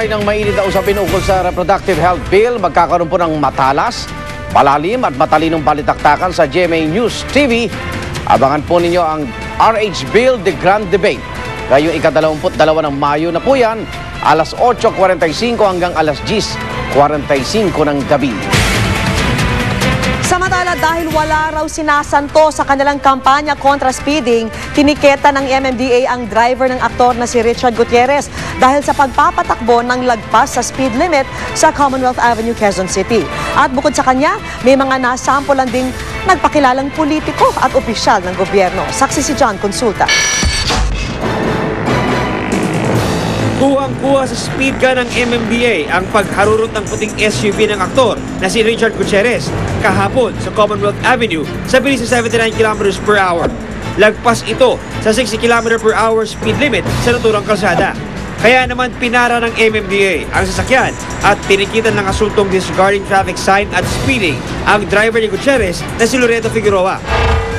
Ay ng mainit na usapin ukol sa Reproductive Health Bill, magkakaroon po ng matalas, malalim at matalinong balitaktakan sa GMA News TV. Abangan po ninyo ang RH Bill The Grand Debate. Ngayong ika-22 ng Mayo na po yan, alas 8:45 hanggang alas 10:45 ng gabi. Samantala, dahil wala raw sinasanto sa kanilang kampanya kontra speeding, tiniketa ng MMDA ang driver ng aktor na si Richard Gutierrez dahil sa pagpapatakbo ng lagpas sa speed limit sa Commonwealth Avenue, Quezon City. At bukod sa kanya, may mga nasampulan ding nagpakilalang politiko at opisyal ng gobyerno. Saksi si John Consulta. Kuhang-kuha sa speed gun ng MMDA ang pagharurot ng puting SUV ng aktor na si Richard Gutierrez kahapon sa Commonwealth Avenue sa bilis sa 79 km per hour. Lagpas ito sa 60 km per hour speed limit sa naturang kalsada. Kaya naman pinara ng MMDA ang sasakyan at tinikitan ng asultong disregarding traffic sign at speeding ang driver ni Gutierrez na si Loreto Figueroa.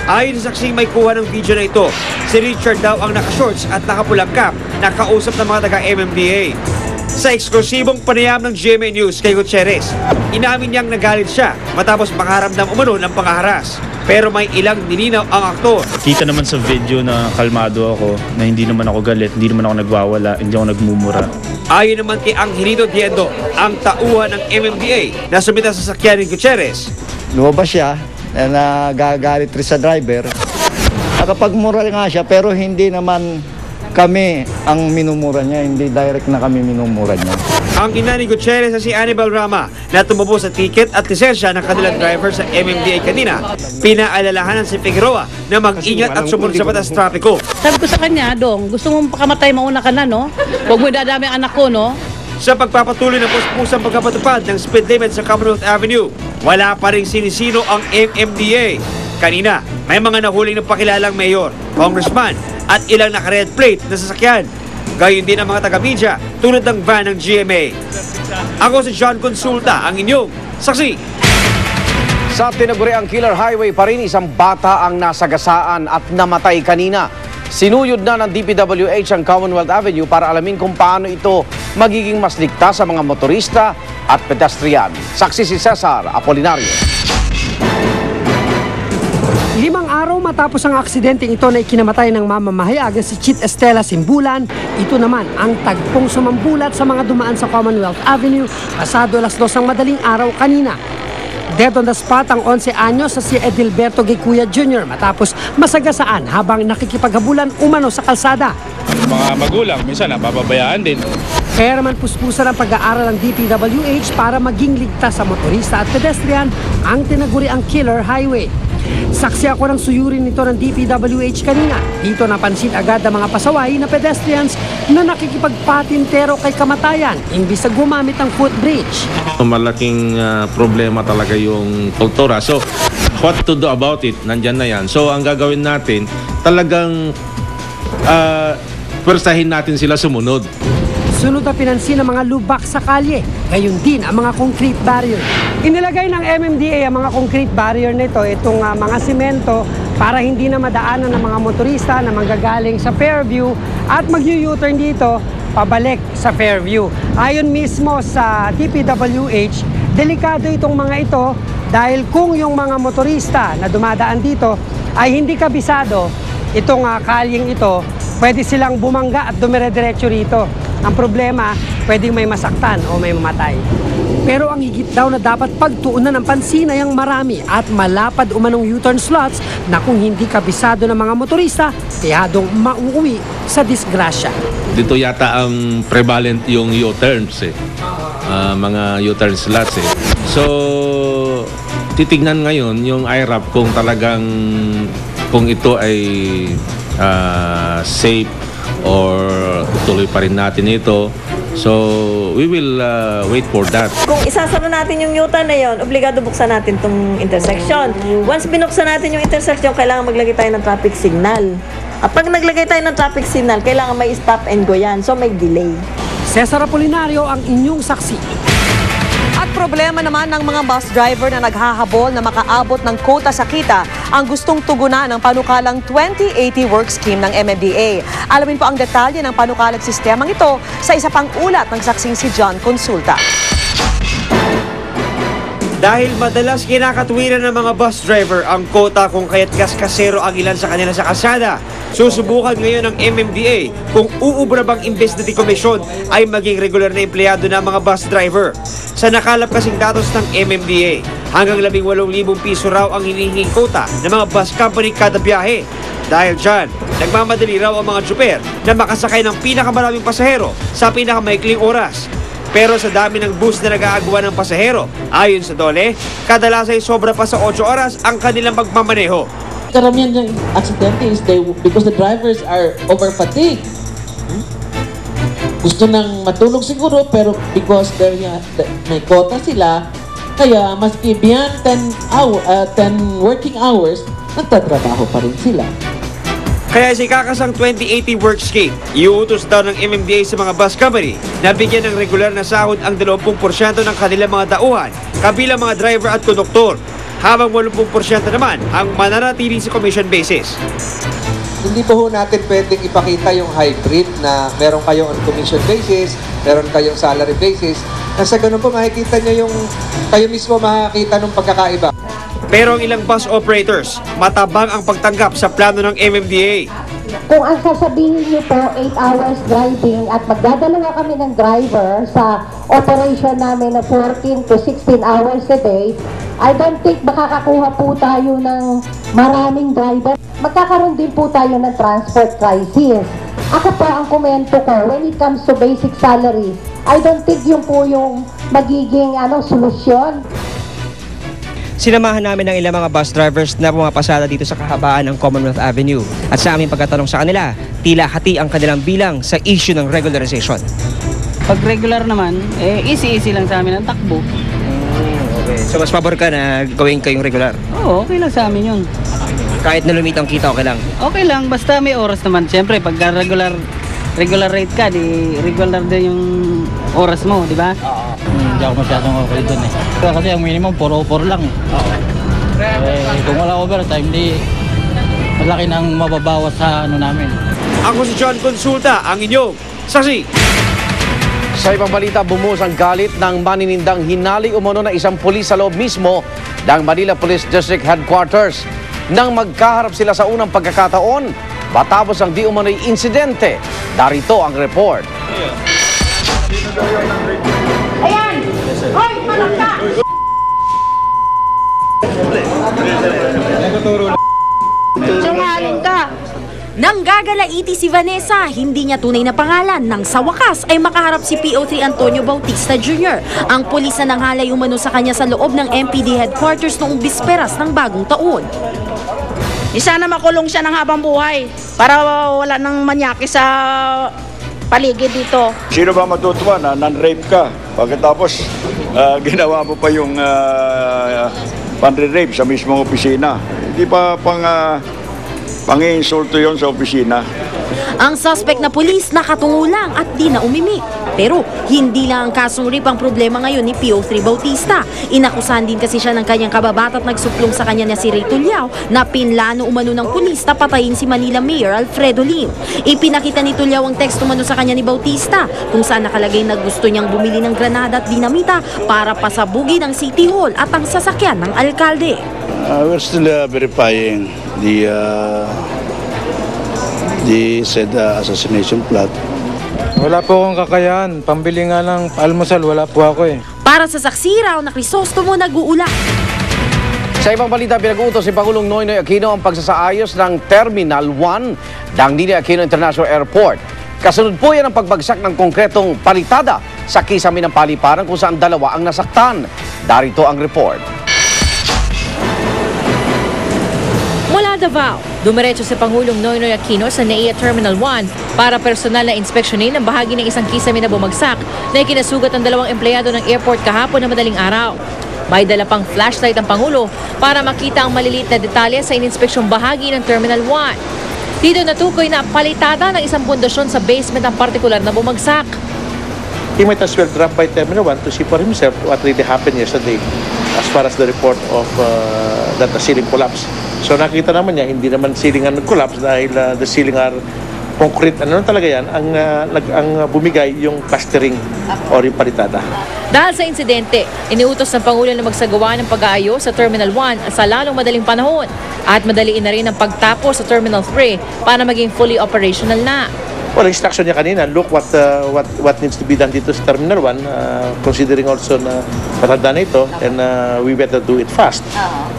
Ayon sa saksing may kuha ng video na ito, si Richard daw ang naka-shorts at nakapulang cap na kausap ng mga taga-MMDA. Sa eksklusibong panayam ng GMA News kay Gutierrez, inamin niyang nagalit siya matapos makaramdam umano ng pangaharas. Pero may ilang nilinaw ang aktor. Kita naman sa video na kalmado ako, na hindi naman ako galit, hindi naman ako nagwawala, hindi ako nagmumura. Ayon naman kay Angelito Diendo, ang tauhan ng MMDA na sumita sa sakyan ni Gutierrez. Lumabas siya na nagagalit rin sa driver. Nakapagmura nga siya pero hindi naman kami ang minumura niya, hindi direct na kami minumura niya. Ang ina ni Gutierrez na si Annabel Rama na tumubo sa ticket at lisensya ng kanilang driver sa MMDA kanina, pinaalalahanan si Figueroa na mag-ingat at sumunod sa batas trapiko. Sabi ko sa kanya, Dong, gusto mong pakamatay, mauna ka na, no? Huwag mo dadami ang anak ko, no? Sa pagpapatuloy ng puspusang pagkapatupad ng speed limit sa Commonwealth Avenue, wala pa rin sinisino ang MMDA. Kanina, may mga nahuling ng pakilalang mayor, congressman at ilang naka-red plate na sasakyan. Gayon din ang mga taga-media tulad ng van ng GMA. Ako si John Consulta, ang inyong saksi. Sa tinaguriang Killer Highway pa rin, isang bata ang nasagasaan at namatay kanina. Sinuyod na ng DPWH ang Commonwealth Avenue para alamin kung paano ito magiging mas ligtas sa mga motorista at pedestrian. Saksi si Cesar Apolinario. 5 araw matapos ang aksidenteng ito na ikinamatay ng mamamahayag na si Chit Estela Simbulan, ito naman ang tagpong sumambulat sa mga dumaan sa Commonwealth Avenue pasado alas 2 ng madaling araw kanina. Dead on the spot ang 11 anyos sa si Edilberto Gaycuya Jr. matapos masagasaan habang nakikipaghabulan umano sa kalsada. Mga magulang, minsan napapabayaan din. Kaya naman puspusan ang pag-aaral ng DPWH para maging ligtas sa motorista at pedestrian ang tinaguriang Killer Highway. Saksi ako ng suyurin nito ng DPWH kanina. Dito napansin agad ang mga pasaway na pedestrians na nakikipagpatintero kay kamatayan imbis na gumamit ng footbridge. Malaking problema talaga yung kultura. So, what to do about it? Nandyan na yan. So, ang gagawin natin, talagang pwersahin natin sila sumunod. Sunod na pinansin ang mga lubak sa kalye, gayon din ang mga concrete barrier. Inilagay ng MMDA ang mga concrete barrier nito, itong mga simento para hindi na madaanan ng mga motorista na manggagaling sa Fairview at mag-U-turn dito pabalik sa Fairview. Ayon mismo sa DPWH, delikado itong mga ito dahil kung yung mga motorista na dumadaan dito ay hindi kabisado itong kalyeng ito, pwede silang bumangga at dumire-diretso rito. Ang problema, pwedeng may masaktan o may mamatay. Pero ang higit daw na dapat pagtuunan ng pansin ay ang marami at malapad umanong U-turn slots na kung hindi kabisado ng mga motorista, tiyadong mauuwi sa disgrasya. Dito yata ang prevalent yung U-turns mga U-turn slots So, titignan ngayon yung IRAP kung talagang kung ito ay safe or tuloy pa rin natin ito. So, we will wait for that. Kung isasara natin yung U-turn na yun, obligado buksan natin itong intersection. Once binuksan natin yung intersection, kailangan maglagay tayo ng traffic signal. At pag naglagay tayo ng traffic signal, kailangan may stop and go yan. So, may delay. Cesar Apolinario ang inyong saksi. At problema naman ng mga bus driver na naghahabol na makaabot ng quota sa kita ang gustong tugunan ng panukalang 2080 work scheme ng MMDA. Alamin po ang detalye ng panukalang sistemang ito sa isa pang ulat ng saksing si John Consulta. Dahil madalas kinakatwiran ng mga bus driver ang quota kung kaya't kaskasero ang ilan sa kanila sa kalsada, susubukan ngayon ng MMDA kung uubra bang imbes na dekomisyon ay maging regular na empleyado ng mga bus driver. Sa nakalap kasing datos ng MMDA, hanggang 18,000 piso raw ang hinihinging quota ng mga bus company kada biyahe. Dahil dyan, nagmamadali raw ang mga tsuper na makasakay ng pinakamaraming pasahero sa pinakamaikling oras. Pero sa dami ng bus na nag-aagawa ng pasahero, ayon sa DOLE, kadalasan ay sobra pa sa 8 oras ang kanilang magmamaneho. Karamihan ng aksidente is because the drivers are over-fatigued. Gusto nang matulog siguro, pero because may quota sila, kaya maski beyond 10 working hours, nagtatrabaho pa rin sila. Kaya si kakasang 2080 work scheme, iuutos daw ng MMDA sa mga bus company na bigyan ng regular na sahod ang 20% ng kanilang mga tauhan, kabilang mga driver at konduktor, habang 80% naman ang mananatili sa commission basis. Hindi po natin pwedeng ipakita yung hybrid na meron kayong on commission basis, meron kayong salary basis, na sa ganun po makikita nyo yung kayo mismo makakita ng pagkakaiba. Pero ang ilang bus operators, matabang ang pagtanggap sa plano ng MMDA. Kung ang sasabihin niyo po 8 hours driving at magdadala kami ng driver sa operation namin na 14 to 16 hours a day, I don't think makakakuha po tayo ng maraming driver. Magkakaroon din po tayo ng transport crisis. Ako po ang komento ko, when it comes to basic salary, I don't think yun po yung magiging solusyon. Sinamahan namin ng ilang mga bus drivers na pumapasada dito sa kahabaan ng Commonwealth Avenue. At sa aming pagkatanong sa kanila, tila hati ang kanilang bilang sa issue ng regularization. Pag regular naman, easy-easy lang sa amin ang takbo. Okay. So mas pabor ka na gawin kayong regular? Oo, okay lang sa amin yun. Kahit na lumit ang kita, okay lang? Okay lang, basta may oras naman. Siyempre, pag regular rate ka, di regular din yung oras mo, di ba? Hindi ako masyadong okay dun eh. Kasi ang minimum 404 lang eh. Kung wala overtime, di malaki nang mababawas sa namin. Ako si John Consulta, ang inyong saksi. Sa ibang balita, bumuhos ang galit ng maninindang hinali umano na isang pulis sa loob mismo ng Manila Police District Headquarters. Nang magkaharap sila sa unang pagkakataon, matapos ang di umano'y insidente. Darito ang report. Ayan! Hoy, malangka! Sungaling ka! Nang gagalaiti si Vanessa, hindi niya tunay na pangalan nang sa wakas ay makaharap si PO3 Antonio Bautista Jr., ang pulis na nanghalay umano sa kanya sa loob ng MPD headquarters noong bisperas ng bagong taon. Sana makulong siya ng habang buhay para wala nang manyaki sa paligid dito. Sino ba matutuwa na non-rape ka? Pagkatapos ginawa mo pa yung pan-rape sa mismong opisina. Hindi pa pang-insulto yon sa opisina. Ang suspect na pulis nakatungo lang at di na umimik. Pero hindi lang ang kasong rape ang problema ngayon ni PO3 Bautista. Inakusahan din kasi siya ng kanyang kababat at nagsuplong sa kanya na si Ray Tulyao na pinlano umano ng pulis na patayin si Manila Mayor Alfredo Lim. Ipinakita ni Tulyao ang text umano sa kanya ni Bautista kung saan nakalagay na gusto niyang bumili ng granada at dinamita para pasabugin ang City Hall at ang sasakyan ng alkalde. We're still verifying the said assassination plot. Wala po akong kakayahan. Pambili nga ng almusal, wala po ako eh. Para sa saksi raw na Crisostomo nag-uula. Sa ibang balita, pinag-uutos si Pangulong Noynoy Aquino ang pagsasaayos ng Terminal 1 ng Ninoy Aquino International Airport. Kasunod po yan ang pagbagsak ng konkretong palitada sa kisame ng paliparan kung saan dalawa ang nasaktan. Darito ang report. Mula Davao, dumiretso si Pangulong Noynoy Aquino sa NAIA Terminal 1 para personal na inspeksyonin ang bahagi ng isang kisame na bumagsak na ikinasugat ang dalawang empleyado ng airport kahapon na madaling araw. May dala pang flashlight ang Pangulo para makita ang maliliit na detalye sa ininspeksyong bahagi ng Terminal 1. Dito natukoy na palitada ng isang pundasyon sa basement ang partikular na bumagsak. he might as well drop by Terminal 1 to see for himself what really happened yesterday as far as the report of that the ceiling collapse. So nakita naman niya, hindi naman ceiling ang nag-collapse dahil the ceiling are concrete. Ano talaga yan? Ang bumigay yung plastering o yung palitada. Dahil sa insidente, iniutos ng Pangulo na magsagawa ng pag-aayos sa Terminal 1 sa lalong madaling panahon at madaliin na rin ang pagtapos sa Terminal 3 para maging fully operational na. Well, instruction niya kanina, look what needs to be done dito sa Terminal 1, considering also na matanda na ito, and we better do it fast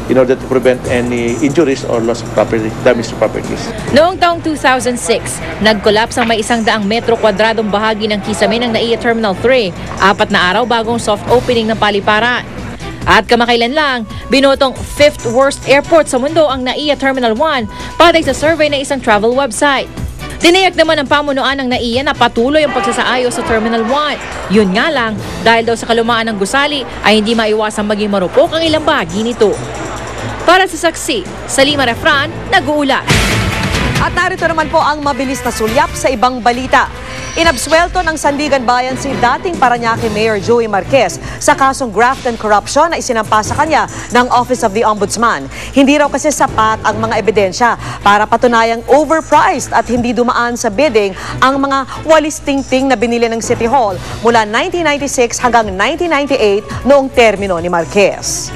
in order to prevent any injuries or loss of property, damage to properties. Noong taong 2006, nag-collapse ang may 100 metro kwadradong bahagi ng kisame ng NAIA Terminal 3, 4 na araw bagong soft opening ng paliparan. At kamakailan lang, binotong 5th worst airport sa mundo ang NAIA Terminal 1 para sa survey ng isang travel website. Tiniyak naman ng pamunuan ng NAIA na patuloy ang pagsasaayos sa Terminal 1. Yun nga lang, dahil daw sa kalumaan ng gusali ay hindi maiwasang maging marupok ang ilang bahagi nito. Para sa saksi, Salima Refran, nag-uulat. At narito naman po ang mabilis na sulyap sa ibang balita. Inabswelto ng Sandigan Bayan si dating Parañaque Mayor Joey Marquez sa kasong graft and corruption na isinampa sa kanya ng Office of the Ombudsman. Hindi raw kasi sapat ang mga ebidensya para patunayang overpriced at hindi dumaan sa bidding ang mga walis tingting na binili ng City Hall mula 1996 hanggang 1998 noong termino ni Marquez.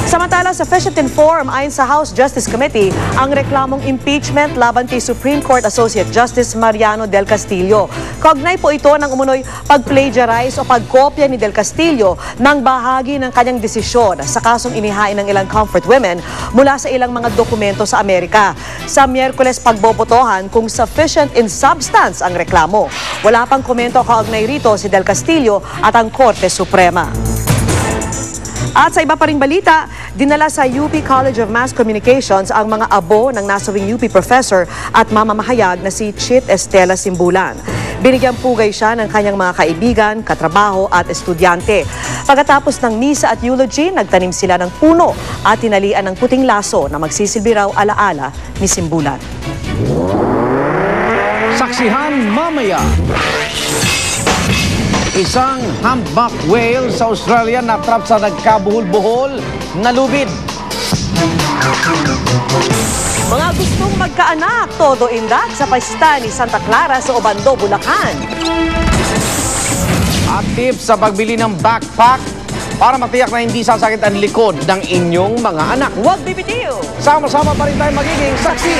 Samantala sa Fish and Inform, ayon sa House Justice Committee, ang reklamong impeachment laban kay Supreme Court Associate Justice Mariano Del Castillo. Kaugnay po ito ng umunoy pag-plagiarize o pagkopya ni Del Castillo ng bahagi ng kanyang desisyon sa kasong inihain ng ilang comfort women mula sa ilang mga dokumento sa Amerika. Sa Miyerkules pagbobotohan kung sufficient in substance ang reklamo. Wala pang komento kaugnay rito si Del Castillo at ang Korte Suprema. At sa iba pa ring balita, dinala sa UP College of Mass Communications ang mga abo ng nasawing UP professor at mamamahayag na si Chit Estela Simbulan. Binigyang pugay siya ng kanyang mga kaibigan, katrabaho at estudyante. Pagkatapos ng misa at eulogy, nagtanim sila ng puno at tinalian ng puting laso na magsisilbi raw alaala ni Simbulan. Saksihan mamaya. Isang humpback whale sa Australia natrap sa nagkabuhol-buhol na lubid. Mga gustong magkaanak, todo indak sa pista ni Santa Clara sa Obando, Bulacan. At tips sa pagbili ng backpack para matiyak na hindi sasakit ang likod ng inyong mga anak. Huwag bibitiw! Sama-sama pa rin tayo magiging saksi.